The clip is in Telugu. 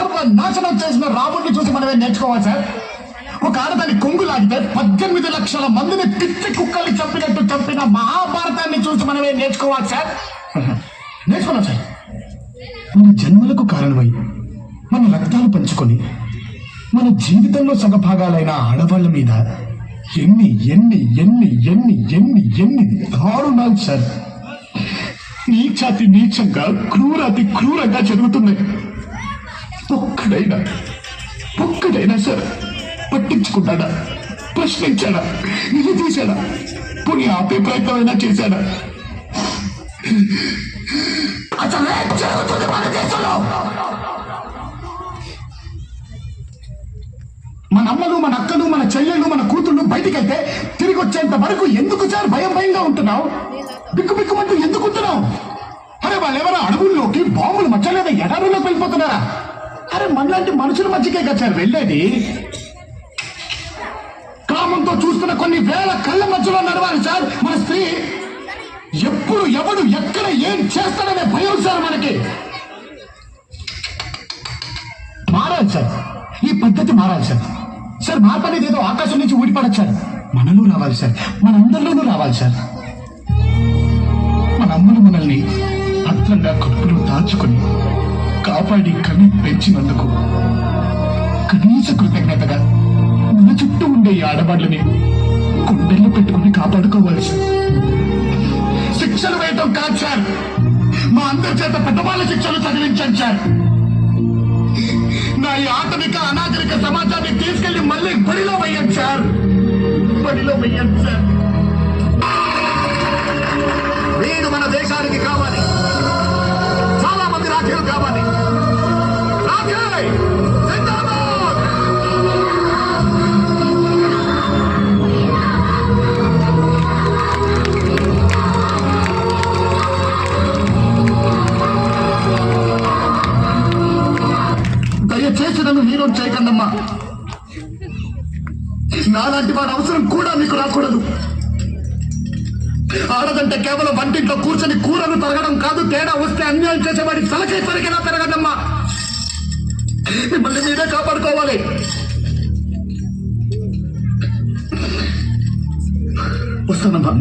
సర్వనాశనం చేసిన రాముడిని చూసి మనమే నేర్చుకోవాలి సార్. ఒక ఆడదాన్ని కొంగు లాగితే 18 లక్షల మందిని పిచ్చి కుక్కల్ని చంపినట్టు చంపిన మహాభారతాన్ని చూసి మనమే నేర్చుకోవాలి సార్. నేర్చుకున్నాం సార్. మన జన్మలకు కారణమై మన రక్తాలు పంచుకొని మన జీవితంలో సగభాగాలైన ఆడవాళ్ల మీద ఎన్ని ఎన్ని ఎన్ని ఎన్ని ఎన్ని ఎన్ని దారుణాలు సార్ నీచాతి నీచంగా క్రూరాతి క్రూరంగా జరుగుతున్నాయి. ఒక్కడైనా సార్ పట్టించుకున్నాడా, ప్రశ్నించాడా, నిలదీశాడా, పోనీ ఆపే ప్రయత్నమైనా చేశాడా? అసలే జరుగుతుంది మన దేశంలో. మన అమ్మలు, మన అక్కలు, మన చెల్లెళ్ళు, మన కూతుళ్ళు బయటికైతే తిరిగి వచ్చేంత వరకు ఎందుకు సార్ భయంగా ఉంటున్నావు? బిక్కుమంటూ ఎందుకు ఉంటున్నావు? అరే వాళ్ళెవరో అడవుల్లోకి బాంబుల మధ్య లేదా ఎడారుల్లోకి వెళ్ళిపోతున్నారా? అరే మనలాంటి మనుషుల మధ్యకే కదా సార్ వెళ్ళేది. కామంతో చూస్తున్న కొన్ని వేల కళ్ళ మధ్యలో నడవాలి సార్ మన స్త్రీ. ఎప్పుడు ఎవడు ఎక్కడ ఏం చేస్తాడనే భయం సార్ మనకి. మారాలి సార్, ఈ పద్ధతి మారాలి సార్. సార్ మార్పు అనేది ఏదో ఆకాశం నుంచి ఊడిపడచ్చు సార్, మనలో రావాలి సార్, మనందరిలోనూ రావాలి సార్. మన అమ్మలు మనల్ని భద్రంగా కడుపులో దాచుకొని కాపాడి కని పెంచినందుకు కనీస కృతజ్ఞతగా మన చుట్టూ ఉండే ఈ ఆడవాళ్ళని గుండెల్లో పెట్టుకుని కాపాడుకోవాలి సార్. శిక్షలు వేయటం కాదు సార్, మా అందరి చేత పెద్దవాళ్ళ శిక్షలు చదివించండి సార్. నా ఈ ఆధునిక అనాగరిక సమాజాన్ని తీసుకెళ్లి మళ్ళీ బడిలో వెయ్యండి సార్, బడిలో వెయ్యండి సార్. వీడు మన దేశానికి కావాలి. చాలా మంది రాఖీలు కావాలి. రాఖీ జిందాబాద్. దయచేసి నన్ను హీరో చేయకండమ్మా. నాలాంటి వాడి అవసరం కూడా మీకు రాకూడదు. ఆడదంటే కేవలం వంటింట్లో కూర్చొని కూరలు తరగడం కాదు, తేడా వస్తే అన్యాయం చేసేవాడి తలకే తరగనా పెరగదమ్మా. మిమ్మల్ని మీరే కాపాడుకోవాలి. వస్తానమ్మా.